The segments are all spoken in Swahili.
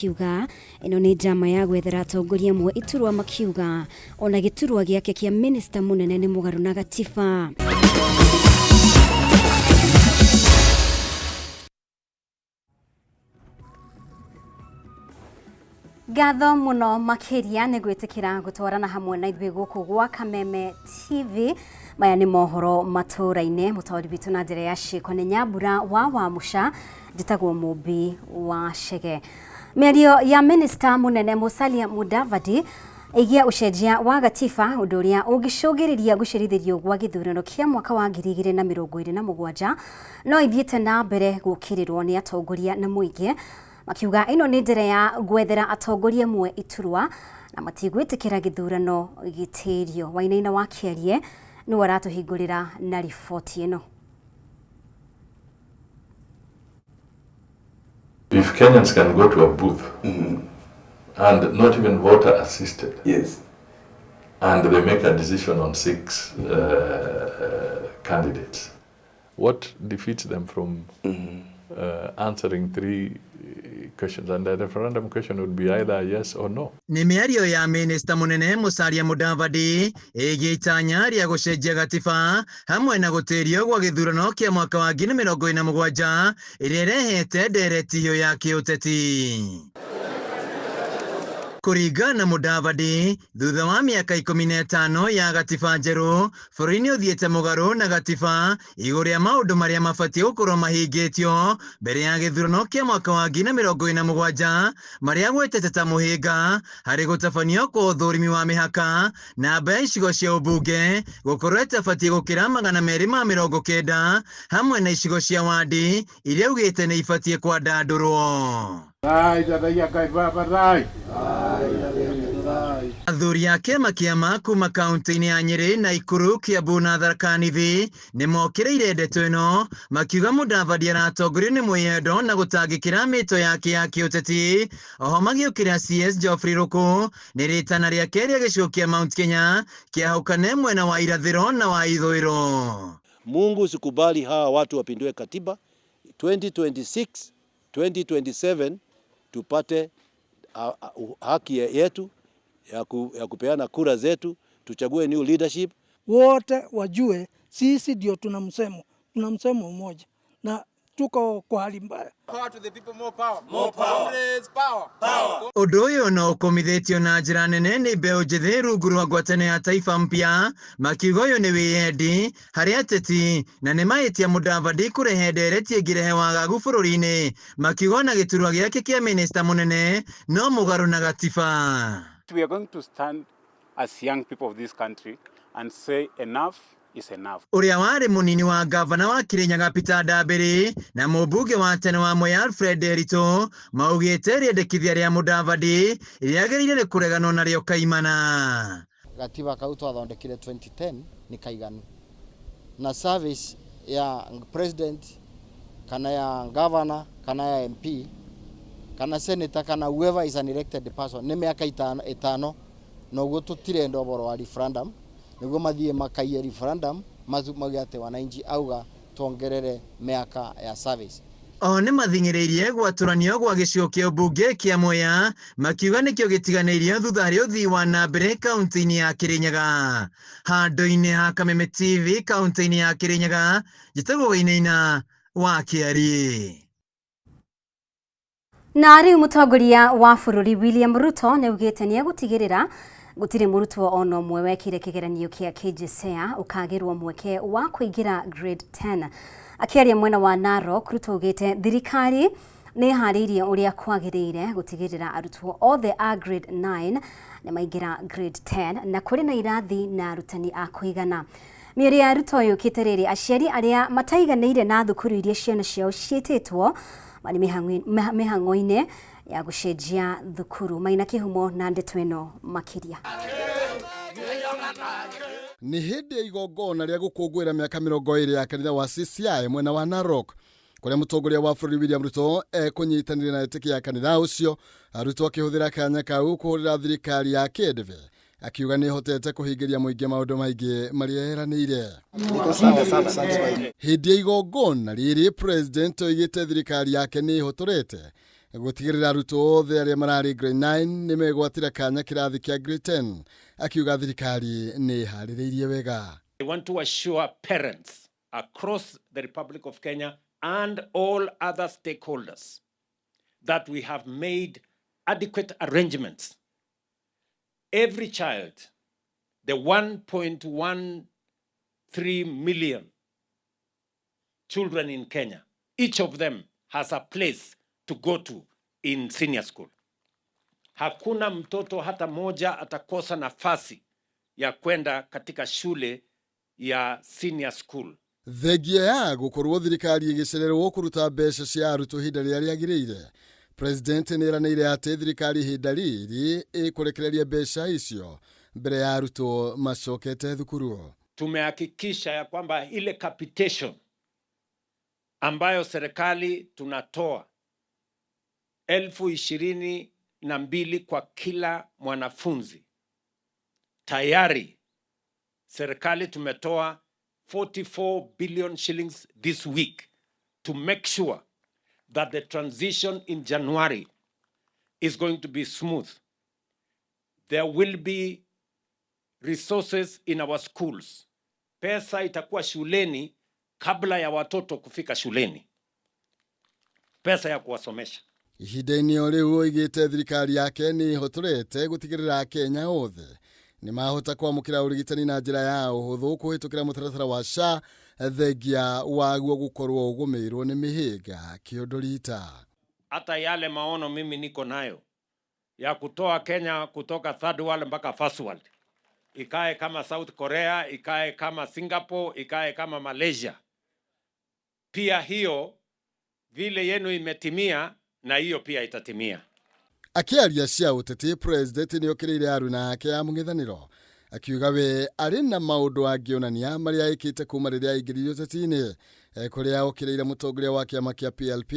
Kiuga ino ni njama ya gwethera atongoria amwe iturwa makiuga ona giturwa giake kia minista munene ni mugaru na gatiba. Gatho muno makiria ni gwitikira gutwarana hamwe na ithuĩ guku gwa Kameme TV. Maya ni mohoro matũra-inĩ. Mũtawari witũ na njĩra ya ciĩko nĩ Nyambura wa Wamusha, njĩtagwo Mũmbi wa Chege. Mĩario ya minista munene Musalia Mudavadi ĩgiĩ ũcenjia wa gatiba, ũndũ ũrĩa ũngĩcũngĩrĩria gũcerithĩrio gwa gĩthurano kĩa mwaka wa 2027 no ithiĩte na mbere gũkĩrĩrwo nĩ atongoria na mũingĩ, makiuga ĩno nĩ njĩra ya gwethera atongoria amwe iturwa na matigwĩtĩkĩra gĩthurano gĩtĩrio. Wainaina wa Kĩarie nĩ waratũhingũrĩra na riboti ĩno. If Kenyans can go to a booth and not even voter assisted, yes, and they make a decision on 6 candidates, what defeats them from answering 3 questions? And the referendum question would be either yes or no. Ni mĩario ya minista munene Musalia Mudavadi ĩgiĩ itanya rĩa gũcenjia gatiba hamwe na gũtĩrio gwa gĩthurano kĩa mwaka wa 2027 ĩrĩa ĩrehete nderetio ya kĩũteti. Kũringana na Mudavadi, thutha wa mĩaka 15 ya gatiba njerũ, bũrũri-inĩ ũthiĩte mũgarũ na gatiba igũrũ rĩa maũndũ marĩa mabatiĩ gũkorwo mahingĩtio mbere ya gĩthurano kĩa mwaka wa 2027 marĩa gwetete ta mũhĩnga harĩ gũtabanio kwa ũthũrimi wa mĩhaka na namba ya icigo cia ũmbunge gũkorwo ĩtabatiĩ gũkĩra 290 hamwe na icigo cia wadi iria augĩte nĩ ibatiĩ kwandandũrwo. Athuri a kĩama kuma kaunti-inĩ ya Nyeri, Nakuru, Kiambu na Tharaka Nithi nĩ mokĩrĩire ndeto ĩno makiuga Mudavadi aratongorio nĩ mwĩyendo na gũtangĩkĩra mĩto yake ya kĩũteti. Oho magĩũkĩra CS Geoffrey Ruku nĩ rĩtana rĩake rĩa gĩcigo kĩa Mount Kenya kĩahũkane mwena wa irathĩro na wa ithũĩro. Mungu sikubali hawa watu wapindue katiba 2026 2027 tupate haki yetu ya kupeana kura zetu, tuchague new leadership. Wote wajue sisi ndio tuna msemo mmoja na tuko kwa hali mbaya. Power to the people, more power. More power. Power. Ũndũ ũyũ no ũkomithĩtio na njĩra nene nĩ mbeũ njĩthĩ rungu rwa ngwatanĩro ya Taifa Mpya, makiuga ũyũ nĩ wĩyendi harĩ ateti na nĩ mahĩtia Mudavadi kũrehe ndereti ĩngĩrehe wagagu bũrũri-inĩ, makiuga na gĩturwa gĩake kĩa minista mũnene no mũgarũ na gatiba. We are going to stand as young people of this country and say enough is enough. Ũrĩa warĩ mũnini wa gavana wa Kirinyaga Peter Ndambĩri na mũmbunge wa tene wa Mwea Alfred Nderitu maugĩte rĩendekithia rĩa Mudavadi rĩagĩrĩire nĩ kũreganwo narĩo kaimana. Gatiba kau twathondekire 2010 nĩ kaiganu na service ya president kana ya governor kana ya MP kana senator kana whoever is an elected person nĩ mĩaka 5 na ũguo tũtirenda ũboro wa referendum nĩguo mathiĩ makaiye referendum magĩate wananchi auga tuongerere mĩaka ya service. O nĩ mathing'ĩrĩirie gwatũranio gwa gĩcigo kĩa ũmbunge kĩa Mwea, makiuga nĩkĩo gĩtiganĩirio thutha harĩ ũthii wa na mbere kaunti-inĩ ya Kirinyaga. Handũ-inĩ ha Kameme TV kaunti-inĩ ya Kirinyaga, njĩtagwo Wainaina wa Kĩarie. Na rĩu mũtongoria wa bũrũri William Ruto nĩ augĩte nĩ egũtigĩrĩra gũtirĩ mũrutwo ona ũmwe wekire kĩgeranio kĩa KJSEA ũkagĩrwo mweke wa kũingĩra grade 10. Akĩaria mwena wa Narok, Ruto augĩte thirikari nĩ harĩirie ũrĩa kwagĩrĩire gũtigĩrĩra arutwo othe a grade 9 nĩ maingĩra grade 10 na kũrĩ na irathi na arutani a kũigana. Mĩario ya Ruto yũkĩte rĩrĩ aciari arĩa mataiganĩire na thukuru iria ciana ciao ciĩtĩtwo marĩ mĩhang'o-inĩ ya gũcenjia thukuru. Maina Kĩhumo na ndeto ĩno makĩria. Nĩ hĩndĩ ya igongona rĩa gũkũngũĩra mĩaka 20 ya kanitha wa CCI mwena wa Narok, kũrĩa mũtongoria wa bũrũri William Ruto kũnyitanĩra na etĩkia ya kanitha ũcio, Ruto akĩhũthĩra kanya kau kũhũrĩra thirikari ya KEDV akiuga nĩ hotete kũhingĩria mũingĩ maũndũ maingĩ marĩa eranĩire. Hĩndĩ ya igongona rĩrĩ president oigĩte thirikari yake nĩ ĩhotorete gutigirira arutwo othe aria marari grade 9 ni megwatira kanya kirathi kia grade 10 akiuga thirikari ni haririirie wega. I want to assure parents across the Republic of Kenya and all other stakeholders that we have made adequate arrangements. Every child, the 1.13 million children in Kenya, each of them has a place to go to in senior school. Hakuna mtoto hata moja atakosa nafasi ya kwenda katika shule ya senior school. Thegia ya gukorwo thirikari igicererwo kuruta mbeca cia arutwo hinda riria riagiriire, President niranire ati thirikari hinda riri ikurekereria mbeca icio mbere ya arutwo macokete thukuru. Tumehakikisha ya kwamba ile capitation ambayo serikali tunatoa 22,000 kwa kila mwanafunzi, tayari serikali tumetoa 44 billion shillings this week to make sure that the transition in January is going to be smooth. There will be resources in our schools. Pesa itakuwa shuleni kabla ya watoto kufika shuleni. Pesa ya kuwasomesha. Ihinda-inĩ o rĩu oigĩte thirikari yake nĩ ihotorete gũtigĩrĩra Kenya othe nĩ mahota kwamũkĩra ũrigitani na njĩra ya ũhũthũ kũhĩtũkĩra mũtaratara wa SHA thengia waguo gũkorwo ũgũmĩirwo nĩ mĩhĩnga kĩũndũ-rita. Hata yale maono mimi niko nayo ya kutoa Kenya kutoka third world mpaka first world, ikae kama South Korea, ikae kama Singapore, ikae kama Malaysia, pia hiyo vile yenu imetimia na hiyo pia itatimia. Akiaria cia ũteti, President nĩ okĩrĩire aruna ake ya mũng'ethanĩro akiuga we arĩ na maũndũ angĩonania marĩa ekĩte kuma rĩrĩa aingĩrire ũteti-inĩ, kũrĩa okĩrĩire mũtongoria wa kĩama kĩa PLP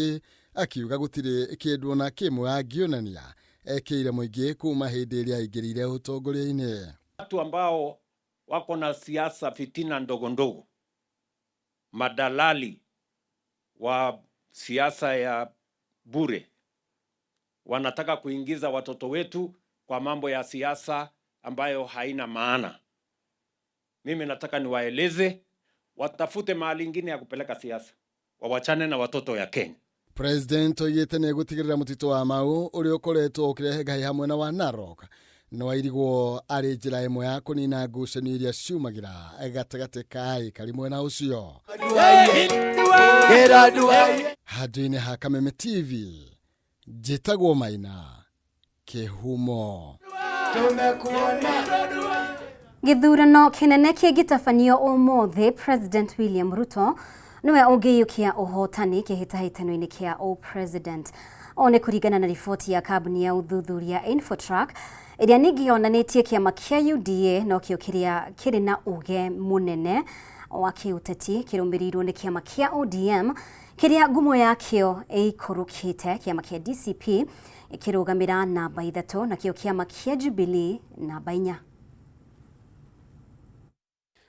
akiuga gũtirĩ kĩndũ na kĩmwe angĩonania ekĩire mũingĩ kuma hĩndĩ ĩrĩa aingĩrire ũtongoria-inĩ. Watu ambao wako na siasa fitina ndogo ndogo, madalali wa siasa ya bure, wanataka kuingiza watoto wetu kwa mambo ya siasa ambayo haina maana. Mimi nataka niwaeleze watafute mahali ingine ya kupeleka siasa, wawachane na watoto ya Kenya. President oigĩte nĩ gũtigĩrĩra mũtitũ wa Mau ũrĩa ũkoretwo ũkĩrehe ngai hamwe na wa Narok nĩ wairigwo arĩ njĩra ĩmwe ya kũnina ngucanio iria ciumagĩra gatagatĩ ka aikari mwena ũcio. Handũ-inĩ ha Kameme TV, njĩtagwo Maina Kĩhumo. Gĩthurano kĩnene kĩngĩtabanio ũmũthĩ, President William Ruto niwe ũngĩiyũkia ũhotani kĩhĩtahĩtano-inĩ kĩa All President. O nĩ kũringana na riboti ya kambuni ya ũthuthuria Infotrack ĩrĩa ningĩ yonanĩtie kĩama kĩa UDA no kĩo kĩrĩ na uge mũnene wa kĩũteti kĩrũmĩrĩirwo nĩ kĩama kĩa ODM kĩrĩa ngumo yakĩo ĩikũrũkĩte, kĩama kĩa DCP kĩrũgamĩra namba 3 na kĩo kĩama kĩa Jubilee namba 4.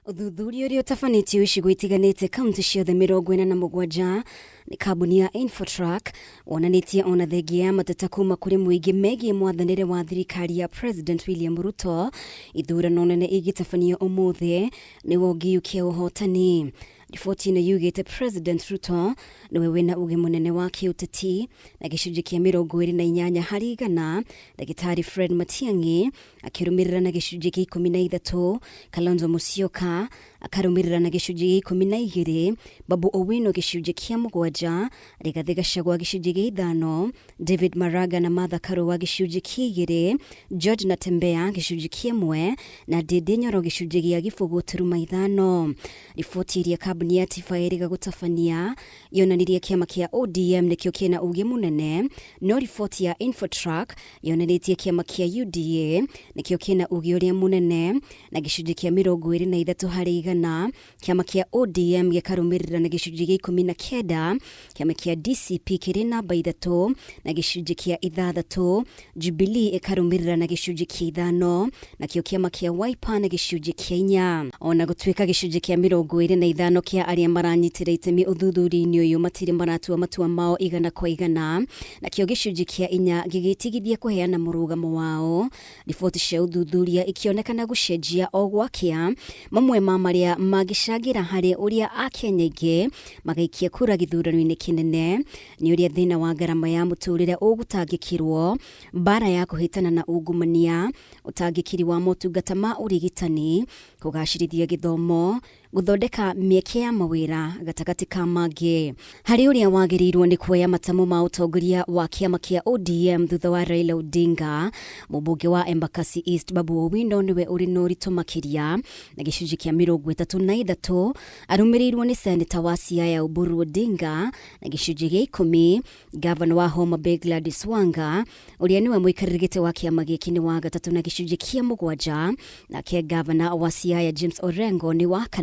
Ũthuthuria ũrĩa ũtabanĩtio icigo itiganĩte kaunti ciothe 47 nĩ kambuni ya Infotrack wonanĩtie ona thengia ya mateta kuma kũrĩ mũingĩ megiĩ mwathanĩre wa thirikari ya President William Ruto, ithurano nene igĩtabanio ũmũthĩ nĩwe ũngĩiyũkia ũhotani. Riboti-inĩ yugĩte President Ruto niwe wĩna uge mũnene wa kĩũteti na gĩcunjĩ kĩa 28%, Ndagĩtarĩ Fred Matiang'i akĩrũmĩrĩra na gĩcunjĩ kĩa 13%, Kalonzo Musyoka akarũmĩrĩra na gĩcunjĩ kĩa 12%, Babu Owino gĩcunjĩ kĩa 7%, Rigathĩ Gachagua gĩcunjĩ kĩa 5%, David Maraga na Martha Karua gĩcunjĩ kĩa 2%, George Natembeya gĩcunjĩ kĩa 1% na Ndindi Nyoro gĩcunjĩ gĩa 0.5%. Riboti iria kambuni ya Tifa ĩrĩga gũtabania yonanirie kĩama kĩa ODM nĩkĩo kĩna uge mũnene, no riboti ya Infotrack yonanĩtie kĩama kĩa UDA nĩkĩo kĩna uge ũrĩa mũnene na gĩcunjĩ kĩa 23%. igana, kiama kia ODM gikarumirira na gicunji gia 19, kiama kia DCP kiri namba 3 na gicunji kia 6, Jubilee ikarumirira na gicunji kia 5, na kio kiama kia Wiper na gicunji kia 4. Ona gutwika gicunji kia 25 kia aria maranyitira itemi uthuthuri-ini uyu matiri maratua matua mao igana kwa igana, na kio gicunji kia 4 gigitigithia kuheana murugamo wao. Riboti cia uthuthuria ikionekana gucenjia o gwakia mamwe ma maria magicagira hari uria Akenya aingĩ magaikia kura githurano-ini kinene ni uria thina wa garama ya muturire ugutangikirwo, bara ya kuhitana na ungumania, utangikiri wa motungata ma urigitani, kugacirithia githomo, guthondeka mieke ya mawira gatagati ka mangĩ. Hari uria wagirirwo ni kuoya matamu ma utongoria wa kiama kia ODM thutha wa Raila Odinga, mubunge wa Embakasi East Babu Owino niwe uri no rito makiria na gicunji kia 33 arumirirwo ni seneta wa Siaya Oburu Odinga, na gicunji gia 10 governor wa Homa Bay Gladys Wanga uria niwe muikarĩri gĩtĩ wa kiama gĩkĩ ni wa 3 na gicunji kia 7, na kia governor wa Siaya James Orengo ni wa 4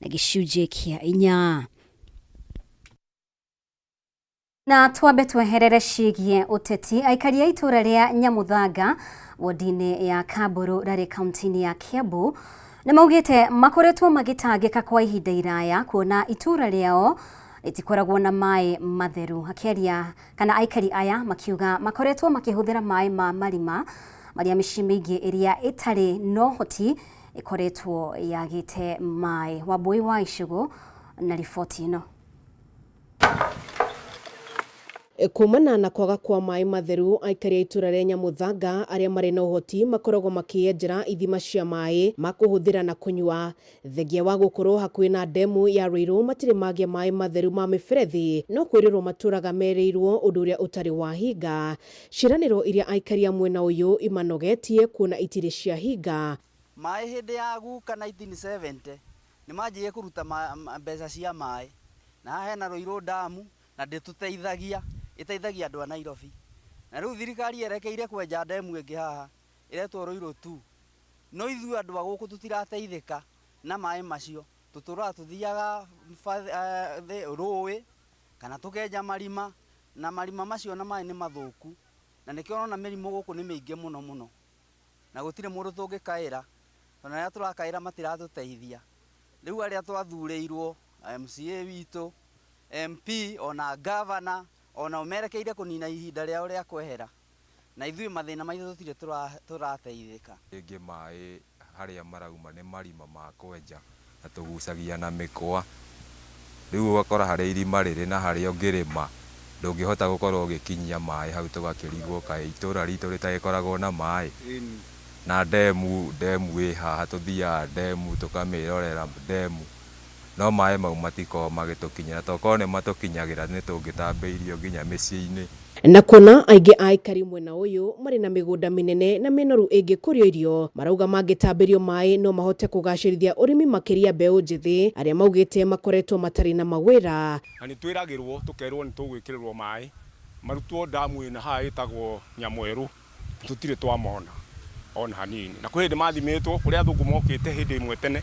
na gicunji kia 4. Na twambe tweherere ciĩgiĩ uteti. Aikari a itura ria Nyamuthanga wodi-inĩ ya Kamburu rarĩ kaunti-inĩ ya Kiambu nĩ maugĩte makoretwo magĩtangĩka kwa ihinda iraya kuona itura rĩao itikoragwo na maĩ matheru. Akĩaria kana aikari aya makiuga makoretwo makĩhũthĩra maĩ ma marima marĩa mĩciĩ mĩingĩ ĩrĩa ĩtarĩ na ũhoti ikoretwo yagĩte maĩ. Wambui wa Icũgũ na riboti ĩno. Kumana na kwaga kwa maĩ matheru, aikari a itura ria Nyamuthanga aria mari na uhoti makoragwo makĩenjera ithima cia maĩ ma kũhũthĩra na kũnyua. Thengia wa gũkorwo hakuhĩ na ndemu ya Ruiru matirĩ magĩa maĩ matheru ma mĩberethi, no kwĩrĩrwo matũraga merĩirwo ũndũ ũrĩa ũtarĩ wa hinga. Ciĩranĩro iria aikari a mwena ũyũ imanogetie kuona itirĩ cia hinga. Maĩ hĩndĩ ya guka 1970 nĩ manjĩrĩirie kũruta mbeca cia maĩ, na hena Ruiru damu na ndĩtũteithagia iteithagia andũ a Nairobi, na rĩu thirikari yerekeire kwenja ndemu ĩngĩ haha iretwo Ruiru 2. No ithuĩ andũ a gũkũ tũtirateithĩka na maĩ macio, tũtũraga tũthiaga rũĩ kana tũkenja marima, na marima macio na maĩ nĩ mathũku, na nĩkĩo ũrona mĩrimũ gũkũ nĩ mĩingĩ mũno mũno, na gũtirĩ mũndũ tũngĩkaĩra, ona arĩa tũrakaĩra matiratũteithia. Rĩu arĩa twathurĩirwo MCA witũ, MP ona governor ona umerekeire kũnina ihinda rĩao rĩa kwehera, na ithuĩ mathĩna maitũ tũtirĩ tũrateithĩka. Rĩngĩ maĩ harĩa marauma nĩ marima ma kwenja na tũgucagia na mĩkwa. Rĩu ũgakora harĩa irima rĩrĩ na harĩa ũngĩrĩma ndũngĩhota gũkorwo ũgĩkinyia maĩ hau, tũgakĩrigwo kaĩ itũra ritũ rĩtagĩkoragwo na maĩ. Na ndemu ĩ haha, tũthiaga ndemu tũkamĩrorera ndemu, no maĩ mau matiko magĩtũkinyĩra, tokorwo nĩ matũkinyagĩra nĩ tũngĩtambĩirio nginya mĩciĩ-inĩ. Na kuona aingĩ aikari mwena ũyũ marĩ na mĩgũnda mĩnene na mĩnoru ĩngĩkũrio irio, marauga mangĩtambĩrio maĩ no mahote kũgacĩrithia ũrĩmi makĩria mbeũ njĩthĩ arĩa maugĩte makoretwo matarĩ na mawĩra. Na nĩ twĩragĩrwo tũkerwo nĩ tũgwĩkĩrĩrwo maĩ marutwo damu ĩno haha ĩtagwo Nyamweru, tũtirĩ twamona ona hanini, na kwĩ hĩndĩ mathimĩtwo kũrĩa athũngũ mokĩte hĩndĩ ĩmwe tene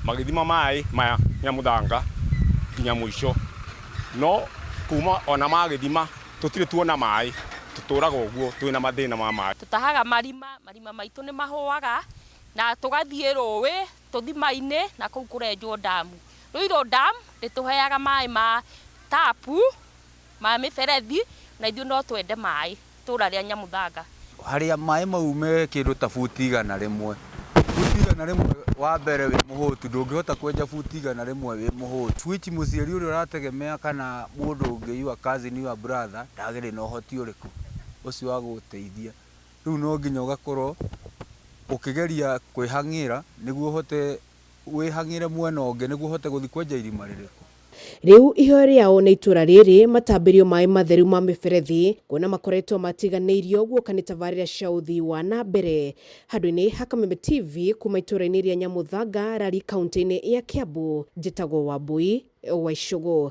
magĩthima maĩ maya Nyamuthanga nginya mũico, no kuma ona magĩthima tũtirĩ tuona maĩ, tũtũraga ũguo twĩna mathĩna ma maĩ. Tũtahaga marima maitũ nĩ mahũaga, na tũgathiĩ rũĩ tũthima-inĩ na kũu kũrenjwo damu. Ruiru damu rĩtũheaga maĩ ma tapu ma mĩberethi, na ithuĩ no twende maĩ tũra rĩa Nyamuthanga. Harĩa maĩ mau me kĩndũ ta buti 100, buti 100 wa mbere wĩ mũhũtu, ndũngĩhota kwenja buti 100 wĩ mũhũtu. Switch mũciari ũrĩa ũrategemea kana mũndũ ũngĩ yua cousin wa brother ndagĩrĩ na ũhoti ũrĩkũ ũcio wa gũteithia. Rĩu no nginya ũgakorwo ũkĩgeria kwĩhang'ĩra nĩguo ũhote wĩhang'ĩre mwena ũngĩ nĩguo ũhote gũthiĩ kwenja irima rĩrĩkũ. Rĩu ihoya rĩao na itũra rĩrĩ matambĩrio maĩ matheru ma mĩberethi kuona makoretwo matiganĩirio guoka nĩ tabarĩra cia ũthii wa na mbere. Handũ-inĩ ha Kameme TV kuma itũra-inĩ rĩa Nyamuthanga rari kaunti-inĩ ya Kiambu, njĩtagwo Wambui wa Icũgũ.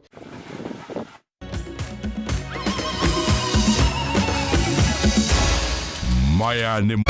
Maya nĩ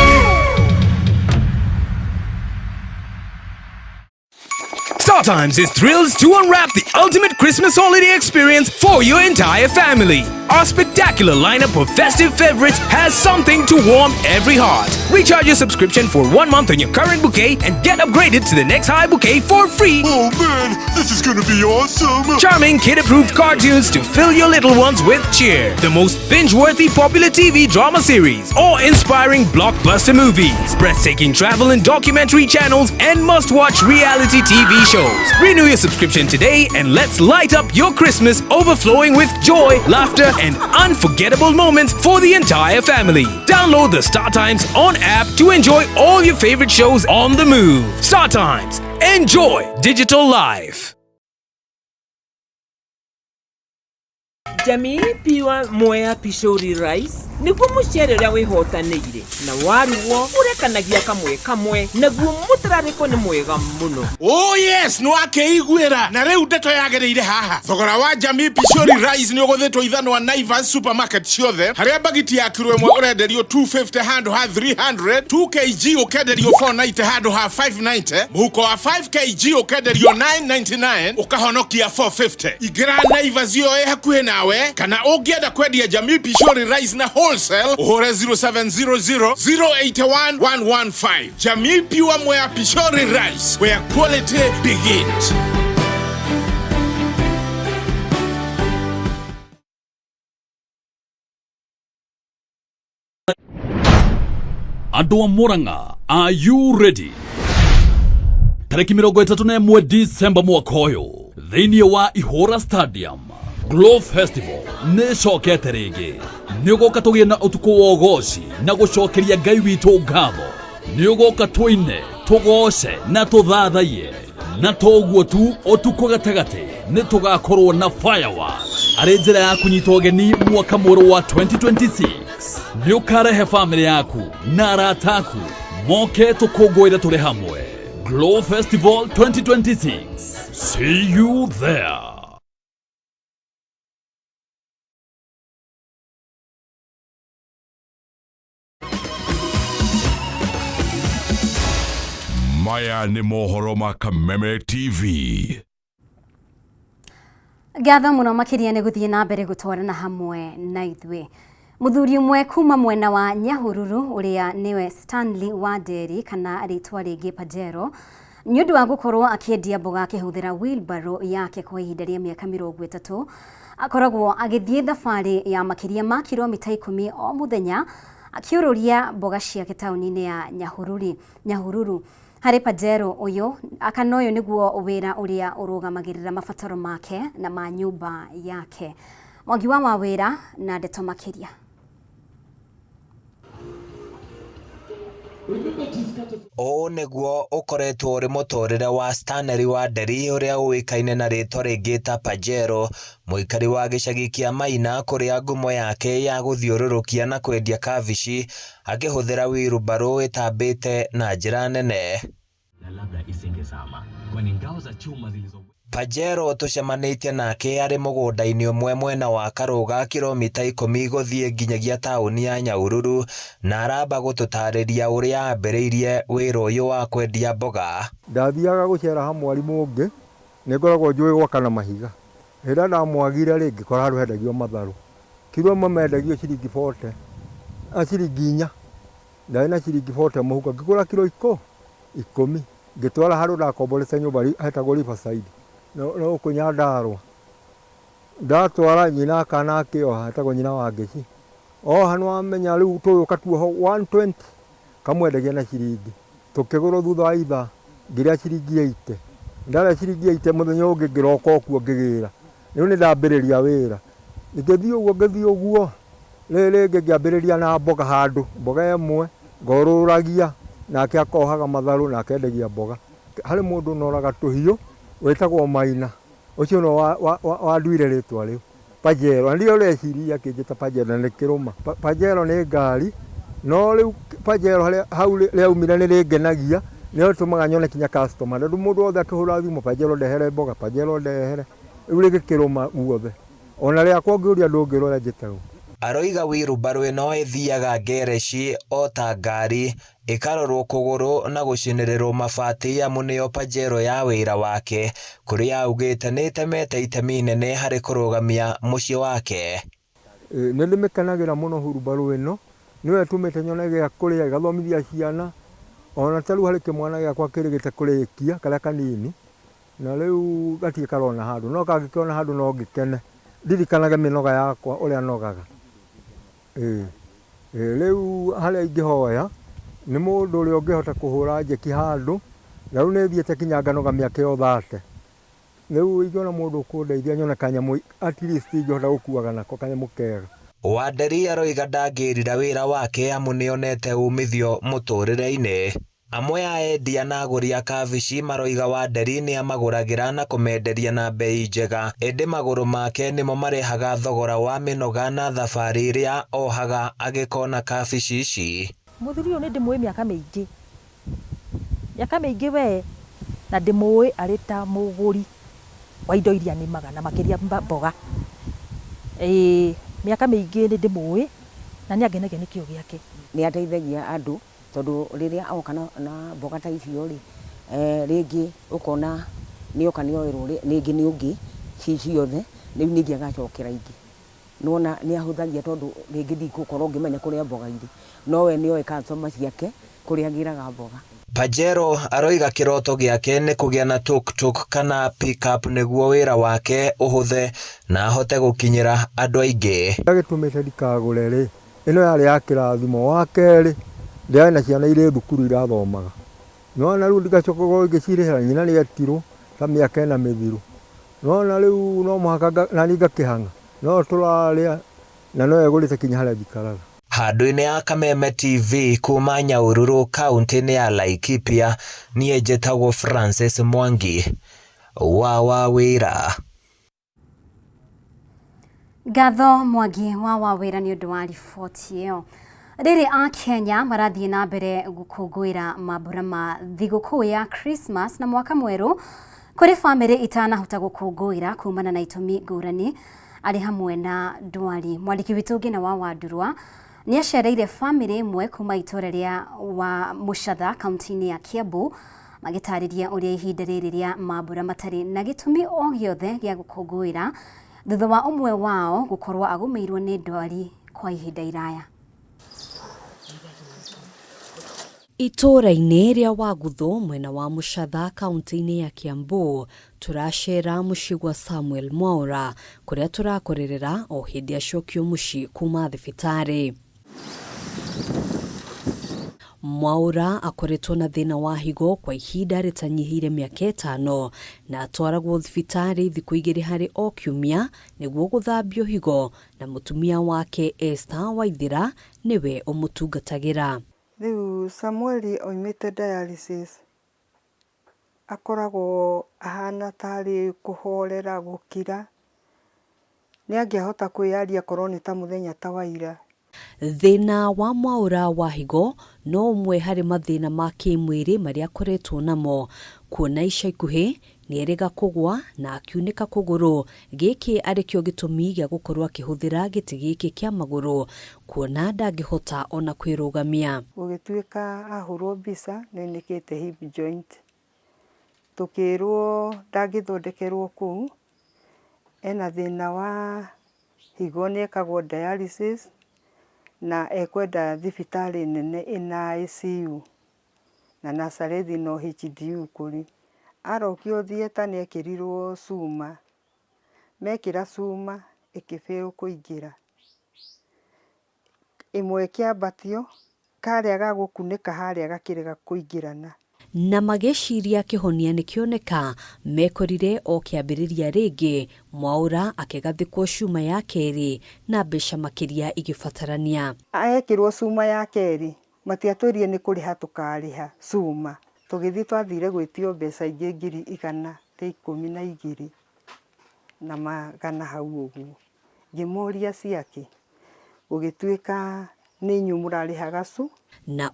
StarTimes is thrilled to unwrap the ultimate Christmas holiday experience for your entire family. Our spectacular lineup of festive favorites has something to warm every heart. Recharge your subscription for 1 month on your current bouquet and get upgraded to the next high bouquet for free. Oh man, this is gonna be awesome! Charming kid-approved cartoons to fill your little ones with cheer. The most binge-worthy popular TV drama series. Awe-inspiring blockbuster movies. Breathtaking travel and documentary channels and must-watch reality TV shows. Renew your subscription today and let's light up your Christmas overflowing with joy, laughter, and unforgettable moments for the entire family. Download the StarTimes On app to enjoy all your favorite shows on the move. StarTimes. Enjoy digital life. Jamii piwa moya pishori rice niguo mucere uria wihotanire na waruo urekanagia kamwe naguo mutarariko ni mwega muno. Oh yes, no akeiguira na riu ndeto yagereire haha. Thogora wa Jamii pishori rice ni uguthetwo ithano wa Naivas supermarket ciothe haria bagiti ya kiro imwe urenderio 250 handå ha 300, 2 kg ukenderio 490 handå ha 590, muhuko wa 5 kg ukenderio 999 ukahonokia 450. Igira Naivas yo hakuhe nawe kana ungienda kwendia Jamii pishori rice na wholesale uhure 0700 081 115. Jamii Pure Moya Pishori Rice, where quality begins. Andũ Murang'a, are you ready? Tariki 31 December mwaka ũyũ thĩinĩ wa Ihora Stadium Glow Festival nĩ cokete rĩngĩ. Nĩ ũgoka tũgĩe na ũtukũ wa ũgoci na gũcokeria Ngai witũ ngatho. Nĩ ũgoka tũine, tũgoce na tũthathaiye. Na toguo tu ũtukũ gatagatĩ nĩ tũgakorwo na fireworks. Arĩ njĩra ya kũnyita ũgeni mwaka mwerũ wa 2026. Nĩ ũkarehe family yaku na arata aku moke tũkũngũĩre tũrĩ hamwe. Glow Festival 2026. See you there. Maya nĩ mohoro ma Kameme TV. Gatho muno makiria nĩ gũthiĩ na mbere gũtwarana hamwe na ithuĩ. Muthuri umwe kuma mwena wa Nyahururu uria niwe Stanley Waderi kana aritwa rĩngĩ Pajero nĩ ũndũ wa gũkorwo akĩendia mboga akĩhũthĩra wheelbarrow yake kwa ihinda rĩa mĩaka 30 akoragwo agĩthiĩ thabarĩ ya makĩria ma kilomita 10 o mũthenya akĩũrũria mboga ciake taũni-inĩ ya Nyahururu. Harĩ Pajero ũyũ akana ũyũ nĩguo wĩra ũrĩa ũrũgamagĩrĩra mabataro make na ma nyũmba yake. Mwangi wa mawĩra na ndeto makĩria. O nĩguo ũkoretwo ũrĩ mũtũrĩre wa Stanley Waderi ũrĩa ũĩkaine na rĩtwa rĩngĩ ta Pajero, mũikari wa gĩcagi kĩa Maina kũrĩa ngumo yake ya gũthiũrũrũkia na kwendia kabici akĩhũthĩra wheelbarrow ĩtambĩte na njĩra nene. Na labda isingezama kwani ngao za chuma zilizo Pajero tucemanĩtie nake arĩ mũgũnda-inĩ ũmwe mwena wa Karũga kilomita 10 gũthiĩ nginyagia taũni ya Nyahururu na aramba gũtũtarĩria ũrĩa ambĩrĩirie wĩra ũyũ wa kwendia mboga. Ndathiaga gũcera ha mwarimũ ũngĩ nĩngoragwo njũĩ gwaka na mahiga. Hĩndĩ ndamwagire rĩngĩ kora handũ hendagio matharũ. Kilo ĩmwe mendagio ciringi 40. Ciringi 4. Ndarĩ na ciringi 40 mũhuko ngĩgũra kilo 10. Ngĩtwara handũ ndakomborete nyũmba hetagwo Riverside. No kunyandarwa ndatwara nyina kana akĩoha hetagwo nyina wa Ngeci oha nĩwamenya rĩu tũyũka tuoho 120 kamwendagia na ciringi tũkĩgũrwo thutha wa ithaa ngĩrĩa ciringi 80 ndarĩa ciringi 80 mũthenya ũngĩ ngĩroka okuo ngĩgĩra rĩu nĩndambĩrĩria wĩra ngĩthiĩ ũguo rĩngĩ ngĩambĩrĩria na mboga handũ mboga ĩmwe ngorũragia nake akohaga matharũ na akendagia mboga harĩ mũndũ noraga tũhiũ wetagwo Maina ucio no wanduire rĩtwa rĩu Pajero ndio reciria kĩnjĩta Pajero nĩ kĩrũma Pajero nĩ ngari no rĩu Pajero hau rĩaumire nĩ rĩngenagia nĩ ũtũmaga nyone kinya customer ndũ mũndũ wothe akĩhũra thimũ Pajero ndehere mboga Pajero ndehere rĩu rĩgĩkĩrũma guothe ona rĩakwa ngĩũria ndũngĩrora njĩtagwo. Aroiga wheelbarrow ĩno ĩthiaga ngereci o ta ngari ikarorwo kuguru na gucinererwo mabati ya munio Pajero ya wira wake kuria augite nitemete itemi inene hari kurugamia mucii wake. Nindimikanagira muno hurubaru ino niwe tumite nyone gya kuria gathomithia ciana ona taru hari kimwana gya kwa kirigite kurikia karia kanini na riu gatie karona handu no kangikiona handu no ngikene ndirikanaga minoga yakwa uria nogaga riu haria ingihoya ni mundu uria ungihota kuhura njeki handu na riu nithiete kinya nganoga miaka 30 riu ingiona mundu kundeithia nyone kanyamu at least ingihota gukuaga nako kanyamu kega. Wanderi aroiga ndangirira wira wake amu nionete umithio muturire-ini. Amwe a endia na aguri a kabici maroiga Wanderi ni amaguragira na kumenderia na bei njega indi maguru make nimo marehaga thogora wa minoga na thabari iria ohaga agikona kabici ici. Muthuri uyu ni ndimui miaka miingi we na ndimui ari ta muguri wa indo iria nimaga na makiria mboga miaka miingi ni ndimui na ni angenagia nikio giake ni ateithagia andu tondu riria auka na mboga ta icio ri ringi ukona ni oka ni oirwo ringi ni ungi ciothe riu ningi agacokera ingi nona ni ahuthagia tondu ringi ndigukorwo ngimenya kuria mboga iri no we ni oe customer ciake kuria giraga mboga. Pajero aroiga kiroto giake ni kugia na tuk-tuk kana pick-up niguo wira wake uhuthe na ahote gukinyira andu aingi. Agitumite ndikagure ri ino yari ya kirathimo wa keri ndiari na ciana iri thukuru irathomaga nona riu ndigacoka ngicirihira nyina ni atirwo ta miaka ina mithiru nona riu no muhaka na ngakihanga no turaria na no egurite kinya haria thikaraga. Handu-ini ya Kameme TV kuma Nyahururu kaunti-ini ya Laikipia nie njitagwo Francis Mwangi wa wira. Ngatho Mwangi wa wira ni undu wa riboti iyo. Riri a Kenya marathie na mbere gukungwira mambura ma thigũkũ ya Christmas na mwaka mweru kuri family itanahota gukungwira kumana na itumi ngurani ari hamwe na ndwari. Mwandiki witu ngina wa Wandurwa ni acereire family imwe kuma itura ria wa Muchatha kaunti-ini ya Kiambu magitariria uria ihinda riri ria mambura matari na gitumi o giothe gia gukungwira thutha wa umwe wao gukorwo agumirwo ni ndwari kwa ihinda iraya. Itura-ini ria Waguthu mwena wa Muchatha kaunti-ini ya Kiambu turacera mucii gwa Samuel Mwaura kuria turakorerera o hindi acokio mucii kuma thibitari. Mwaura akoretwo na thina wa higo kwa ihinda ritanyihire miaka 5 na atwaragwo thibitari thiku 2 hari o kiumia niguo guthambio higo na mutumia wake Esther Waithira niwe umutungatagira. Riu Samuel oimite dialysis akoragwo ahana tari kuhorera gukira ni angihota kwiyaria korwo ni ta muthenya ta waira. Thina wa Mwaura wa higo no umwe hari mathina ma kimwiri maria akoretwo namo kuona ica ikuhi ni erega kugwa na akiunika kuguru giki arikio gitumi gia gukorwo akihuthira giti giki kia maguru kuona ndangihota ona kwirugamia. Gugituika ahurwo mbica ninikite hip joint tukirwo ndangithondekerwo kuu ena thina wa higo ni ekagwo dialysis na ekwenda thibitari nene ina ICU na Nazareth no HDU kuri arokio thieta ni ekirirwo cuma mekira cuma ikifeo kuingira imwe kiambatio karia ga gukunika haria gakirega kuingirana na mageciria kihonia nikioneka mekorire o kiambiriria ringi Mwaura akigathikwo cuma ya keri na mbeca makiria igifatarania. Aekirwo cuma ya keri matiatwirie ni kuriha tukariha cuma tugithi twathire gwitio mbeca ingi 112 na magana hau uguo ngimuria ciake gugituika ni nyumurarihaga cu na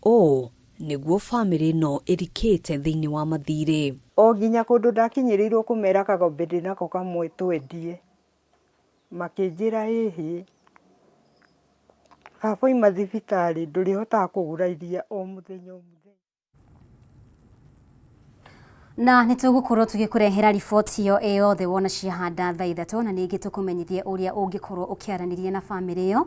niguo family no irikite thiini wa mathire o ginya kundu ndakinyirirwo kumera kagombe ndinako kamwe twendie makinjira hihi kaba ima thibitarĩ ndũrĩhotaga kũgũra iria o mũthenya o mũthenya. Na nĩtũgũkorwo tũgĩkũrehera riboti ĩyo yothe wona ciahanda thaa ithatũ, na ningĩ tũkũmenyithie ũrĩa ũngĩkorwo ũkĩaranĩria na bamĩrĩ ĩyo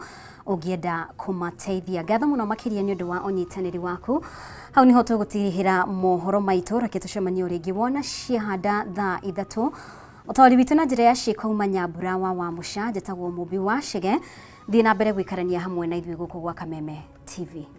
ũngĩenda kũmateithia. Ngatho mũno makĩria nĩ ũndũ wa ũnyitanĩri waku. Hau nĩho tũgũtihĩra mohoro maitũ, reke tũcemanie rĩngĩ wona ciahanda thaa ithatũ. Ũtaũri witũ na njĩra ya ciĩko uma Nyambura wa Mũsha, njĩtagwo Mũmbi wa Chege. Thiĩ na mbere gũikarania hamwe na ithuĩ gũkũ gwa Kameme TV.